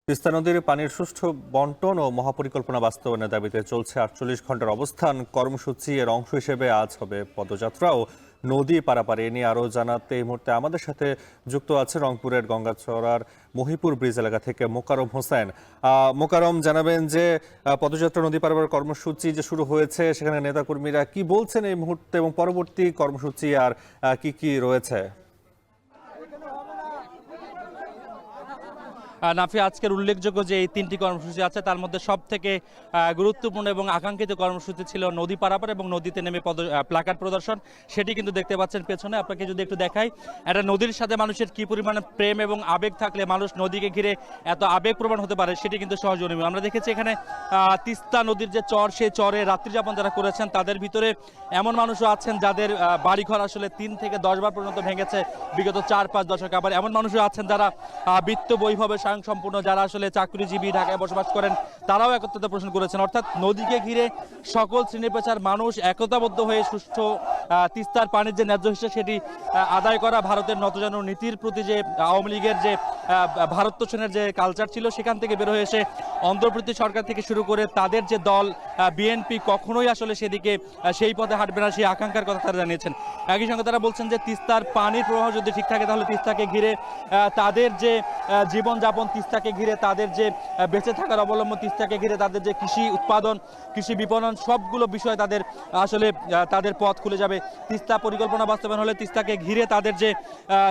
তিস্তা নদীর পানির সুষ্ঠু বন্টন ও মহাপরিকল্পনা বাস্তবায়নের দাবিতে চলছে ৪৮ ঘন্টার অবস্থান কর্মসূচি। এর অংশ হিসেবে আজ হবে পদযাত্রা ও নদী পারাপার। এ নিয়ে আরও জানাতে এই মুহূর্তে আমাদের সাথে যুক্ত আছে রংপুরের গঙ্গাচড়ার মহিপুর ব্রিজ এলাকা থেকে মোকারম হোসেন। মোকারম, জানাবেন যে পদযাত্রা নদী পারাপার কর্মসূচি যে শুরু হয়েছে, সেখানে নেতাকর্মীরা কি বলছেন এই মুহূর্তে এবং পরবর্তী কর্মসূচি আর কি কি রয়েছে? নাফি, আজকের উল্লেখযোগ্য যে এই তিনটি কর্মসূচি আছে তার মধ্যে সব থেকে গুরুত্বপূর্ণ এবং আকাঙ্ক্ষিত কর্মসূচি ছিল নদী পারাপার এবং নদীতে নেমে প্লাকার্ড প্রদর্শন। সেটি কিন্তু দেখতে পাচ্ছেন পেছনে। আপনাকে যদি একটু দেখাই, একটা নদীর সাথে মানুষের কি পরিমাণে প্রেম এবং আবেগ থাকলে মানুষ নদীকে ঘিরে এত আবেগপ্রবণ হতে পারে, সেটি কিন্তু সহজ অনুমিত। আমরা দেখেছি এখানে তিস্তা নদীর যে চর, সেই চরে রাত্রিযাপন যারা করেছেন তাদের ভিতরে এমন মানুষও আছেন যাদের বাড়িঘর আসলে ৩ থেকে ১০ বার পর্যন্ত ভেঙেছে বিগত ৪-৫ দশকে। আবার এমন মানুষও আছেন যারা বিত্ত বৈভবে সম্পূর্ণ, যারা আসলে চাকরিজীবী, ঢাকায় বসবাস করেন, তারাও একত্রতা পোষণ করেছেন। অর্থাৎ নদীকে ঘিরে সকল শ্রেণী পেশার মানুষ একতাবদ্ধ হয়ে সুষ্ঠু তিস্তার পানির যে ন্যায্য হিসেবে সেটি আদায় করা। ভারতের নতজানু নীতির প্রতি যে আওয়ামী লীগের যে ভারত তোষণের যে কালচার ছিল, সেখান থেকে বের হয়ে এসে অন্তর্বর্তী সরকার থেকে শুরু করে তাদের যে দল বিএনপি কখনোই আসলে সেদিকে সেই পথে হাঁটবে না, সেই আকাঙ্ক্ষার কথা তারা জানিয়েছেন। একই সঙ্গে তারা বলছেন যে তিস্তার পানির প্রবাহ যদি ঠিক থাকে তাহলে তিস্তাকে ঘিরে তাদের যে জীবনযাপন, তিস্তাকে ঘিরে তাদের যে বেঁচে থাকার অবলম্বন, তিস্তাকে ঘিরে তাদের যে কৃষি উৎপাদন, কৃষি বিপণন, সবগুলো বিষয় তাদের আসলে তাদের পথ খুলে যাবে। তিস্তা পরিকল্পনা বাস্তবায়ন হলে তিস্তাকে ঘিরে তাদের যে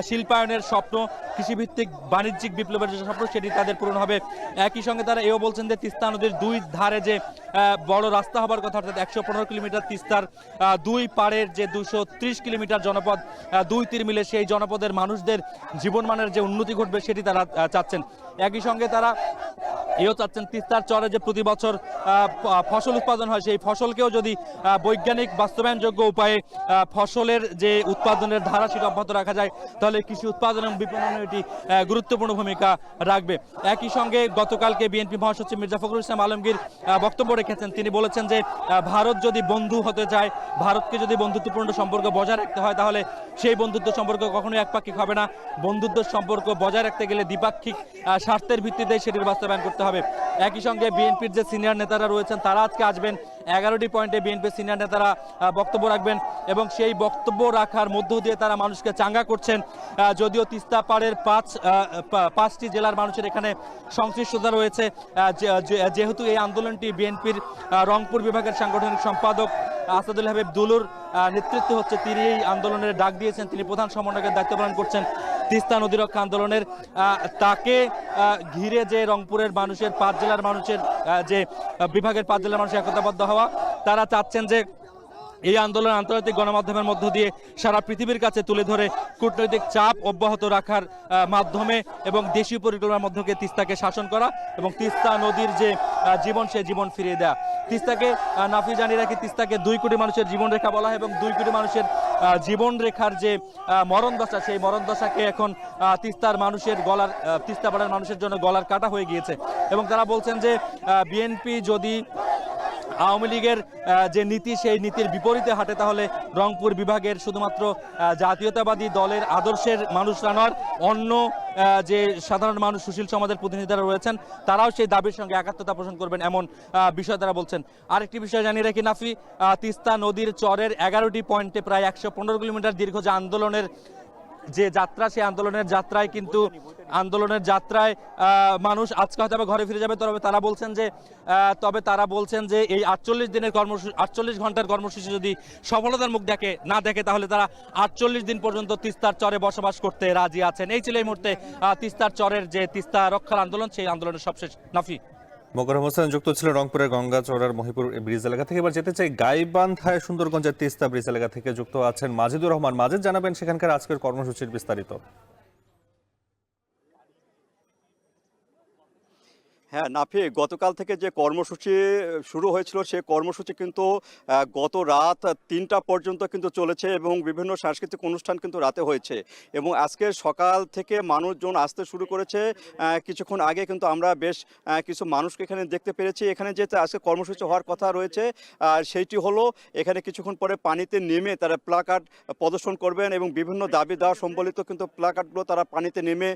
শিল্পায়নের স্বপ্ন, কৃষিভিত্তিক বাণিজ্যিক বিপ্লবের যে স্বপ্ন, সেটি তাদের পূরণ হবে। একই সঙ্গে তারা এও বলছেন যে তিস্তা নদীর দুই ধারে যে বড় রাস্তা হবার কথা, অর্থাৎ ১১৫ কিলোমিটার, তিস্তার দুই পাড়ের যে ২৩০ কিলোমিটার জনপদ, দুই তীর মিলে সেই জনপদের মানুষদের জীবনমানের যে উন্নতি ঘটবে সেটি তারা চাচ্ছেন। একই সঙ্গে তারা এও চাচ্ছেন তিস্তার চরে যে প্রতি বছর ফসল উৎপাদন হয়, সেই ফসলকেও যদি বৈজ্ঞানিক বাস্তবায়নযোগ্য উপায়ে ফসলের যে উৎপাদনের ধারা সেটা অব্যাহত রাখা যায়, তাহলে কৃষি উৎপাদন এবং বিপণনে এটি গুরুত্বপূর্ণ ভূমিকা রাখবে। একই সঙ্গে গতকালকে বিএনপি মহাসচিব মির্জা ফখরুল ইসলাম আলমগীর বক্তব্য রেখেছেন। তিনি বলেছেন যে ভারত যদি বন্ধু হতে চায়, ভারতকে যদি বন্ধুত্বপূর্ণ সম্পর্ক বজায় রাখতে হয়, তাহলে সেই বন্ধুত্ব সম্পর্ক কখনোই একপাক্ষিক হবে না। বন্ধুত্ব সম্পর্ক বজায় রাখতে গেলে দ্বিপাক্ষিক স্বার্থের ভিত্তিতে সেটির বাস্তবায়ন করতে হবে। একই সঙ্গে বিএনপির যে সিনিয়র নেতারা রয়েছেন তারা আজকে আসবেন। 11টি পয়েন্টে বিএনপির সিনিয়র নেতারা বক্তব্য রাখবেন এবং সেই বক্তব্য রাখার মধ্য দিয়ে তারা মানুষকে চাঙ্গা করছেন। যদিও তিস্তা পাড়ের 5টি জেলার মানুষের এখানে সংশ্লিষ্টতা রয়েছে, যেহেতু এই আন্দোলনটি বিএনপির রংপুর বিভাগের সাংগঠনিক সম্পাদক আসাদুল হাবিব দুলুর নেতৃত্বে হচ্ছে, তিনি এই আন্দোলনের ডাক দিয়েছেন, তিনি প্রধান সমন্বয়কের দায়িত্ব পালন করছেন তিস্তা নদী রক্ষা আন্দোলনের। তাকে ঘিরে যে রংপুরের মানুষের, 5 জেলার মানুষের যে বিভাগের 5 জেলার মানুষের একতাবদ্ধ হওয়া, তারা চাচ্ছেন যে এই আন্দোলন আন্তর্জাতিক গণমাধ্যমের মধ্য দিয়ে সারা পৃথিবীর কাছে তুলে ধরে কূটনৈতিক চাপ অব্যাহত রাখার মাধ্যমে এবং দেশীয় পরিকল্পনার মধ্যে তিস্তাকে শাসন করা এবং তিস্তা নদীর যে জীবন, সে জীবন ফিরিয়ে দেয়া। তিস্তাকে নাফি জানিয়ে রাখি, তিস্তাকে 2 কোটি মানুষের জীবনরেখা বলা হয় এবং 2 কোটি মানুষের জীবনরেখার যে মরণদশা, সেই মরণদশাকে এখন তিস্তার মানুষের গলার, তিস্তা পাড়ার মানুষের জন্য গলার কাটা হয়ে গিয়েছে। এবং তারা বলছেন যে বিএনপি যদি আওয়ামী লীগের যে নীতি, সেই নীতির বিপরীতে হাঁটে, তাহলে রংপুর বিভাগের শুধুমাত্র জাতীয়তাবাদী দলের আদর্শের মানুষরা নয়, অন্য যে সাধারণ মানুষ, সুশীল সমাজের প্রতিনিধিরা রয়েছেন, তারাও সেই দাবির সঙ্গে একাত্মতা পোষণ করবেন, এমন বিষয় তারা বলছেন। আরেকটি বিষয় জানিয়ে রাখি নাফি, তিস্তা নদীর চরের 11টি পয়েন্টে প্রায় 115 কিলোমিটার দীর্ঘ যে আন্দোলনের যে যাত্রা, সেই আন্দোলনের যাত্রায় মানুষ আজকে হয়তো ঘরে ফিরে যাবে। তবে তারা বলছেন যে এই 48 ঘন্টার কর্মসূচি যদি সফলতার মুখ না দেখে, তাহলে তারা 48 দিন পর্যন্ত তিস্তার চরে বসবাস করতে রাজি আছেন। এই ছিল এই মুহূর্তে তিস্তার চরের যে তিস্তা রক্ষার আন্দোলন, সেই আন্দোলনের সবশেষ। নাফি। মোকারম হোসেন যুক্ত ছিল রংপুরের গঙ্গাচড়ার মহিপুর ব্রিজ এলাকা থেকে। এবার যেতে চাই গাইবান্ধায়, সুন্দরগঞ্জের তিস্তা ব্রিজ এলাকা থেকে যুক্ত আছেন মাজিদুর রহমান। মাজিদ, জানাবেন সেখানকার আজকের কর্মসূচির বিস্তারিত। হ্যাঁ, নাফি, গতকাল থেকে যে কর্মসূচি শুরু হয়েছিল সে কর্মসূচি কিন্তু গত রাত ৩টা পর্যন্ত কিন্তু চলেছে এবং বিভিন্ন সাংস্কৃতিক অনুষ্ঠান কিন্তু রাতে হয়েছে এবং আজকে সকাল থেকে মানুষজন আসতে শুরু করেছে। কিছুক্ষণ আগে কিন্তু আমরা বেশ কিছু মানুষকে এখানে দেখতে পেরেছি। এখানে যে আজকে কর্মসূচি হওয়ার কথা রয়েছে সেইটি হলো এখানে কিছুক্ষণ পরে পানিতে নেমে তারা প্লাকার্ড প্রদর্শন করবেন এবং বিভিন্ন দাবি দেওয়া সম্বলিত কিন্তু প্লাকার্ডগুলো তারা পানিতে নেমে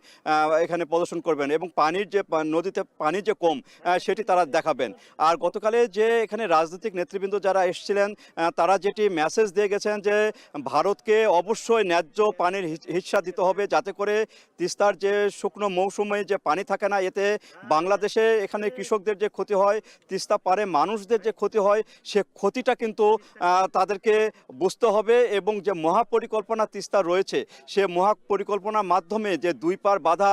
এখানে প্রদর্শন করবেন এবং পানির যে নদীতে পানি যে কম সেটি তারা দেখাবেন। আর গতকালে যে এখানে রাজনৈতিক নেতৃবৃন্দ যারা এসেছিলেন তারা যেটি মেসেজ দিয়ে গেছেন যে ভারতকে অবশ্যই ন্যায্য পানির হিস্সা দিতে হবে, যাতে করে তিস্তার যে শুকনো মৌসুমে যে পানি থাকে না, এতে বাংলাদেশে এখানে কৃষকদের যে ক্ষতি হয়, তিস্তা পারে মানুষদের যে ক্ষতি হয়, সে ক্ষতিটা কিন্তু তাদেরকে বুঝতে হবে এবং যে মহাপরিকল্পনা তিস্তা রয়েছে সে মহাপরিকল্পনার মাধ্যমে যে দুই পার বাঁধা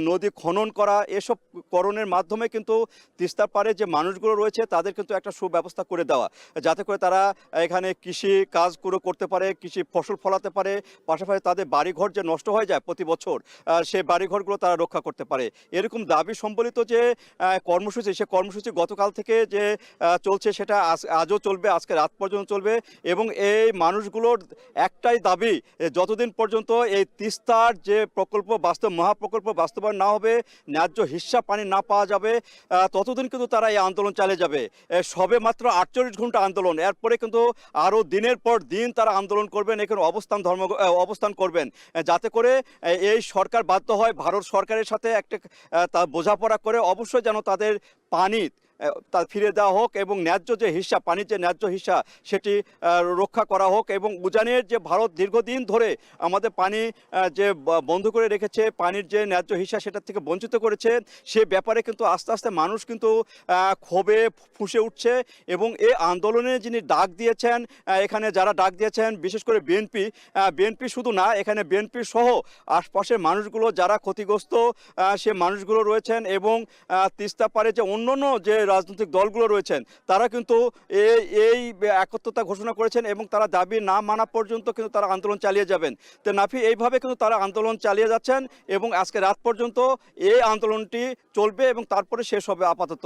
নদী খনন করা, এসব করণের মাধ্যমে কিন্তু তিস্তার পারে যে মানুষগুলো রয়েছে তাদের কিন্তু একটা সুব্যবস্থা করে দেওয়া, যাতে করে তারা এখানে কৃষি কাজ করতে পারে, কৃষি ফসল ফলাতে পারে, পাশাপাশি তাদের বাড়িঘর যে নষ্ট হয়ে যায় প্রতি বছর সেই বাড়িঘরগুলো তারা রক্ষা করতে পারে। এরকম দাবি সম্বলিত যে কর্মসূচি, সে কর্মসূচি গতকাল থেকে যে চলছে সেটা আজও চলবে, আজকে রাত পর্যন্ত চলবে এবং এই মানুষগুলোর একটাই দাবি, যতদিন পর্যন্ত এই তিস্তার যে প্রকল্প মহাপ্রকল্প বাস্তবায়ন না হবে, ন্যায্য হিস্সা পানি না পাওয়া যাবে, ততদিন কিন্তু তারা এই আন্দোলন চালিয়ে যাবে। সবে মাত্র 48 ঘন্টা আন্দোলন, এরপরে কিন্তু আরও দিনের পর দিন তারা আন্দোলন করবেন, এখানে অবস্থান করবেন, যাতে করে এই সরকার বাধ্য হয় ভারত সরকারের সাথে একটা তা বোঝাপড়া করে অবশ্যই যেন তাদের পানি তা ফিরে দেওয়া হোক এবং ন্যায্য যে হিস্সা, পানির যে ন্যায্য হিস্সা সেটি রক্ষা করা হোক এবং উজানের যে ভারত দীর্ঘদিন ধরে আমাদের পানি যে বন্ধ করে রেখেছে, পানির যে ন্যায্য হিস্সা সেটার থেকে বঞ্চিত করেছে, সে ব্যাপারে কিন্তু আস্তে আস্তে মানুষ কিন্তু ক্ষোভে ফুঁসে উঠছে এবং এই আন্দোলনে যিনি ডাক দিয়েছেন, এখানে যারা ডাক দিয়েছেন বিশেষ করে বিএনপি শুধু না, এখানে বিএনপি সহ আশপাশের মানুষগুলো যারা ক্ষতিগ্রস্ত সে মানুষগুলো রয়েছেন এবং তিস্তা পারে যে অন্যান্য যে রাজনৈতিক দলগুলো রয়েছেন তারা কিন্তু এই একত্রতা ঘোষণা করেছেন এবং তারা দাবি না মানা পর্যন্ত কিন্তু তারা আন্দোলন চালিয়ে যাবেন। তো নাফি, এইভাবে কিন্তু তারা আন্দোলন চালিয়ে যাচ্ছেন এবং আজকে রাত পর্যন্ত এই আন্দোলনটি চলবে এবং তারপরে শেষ হবে আপাতত।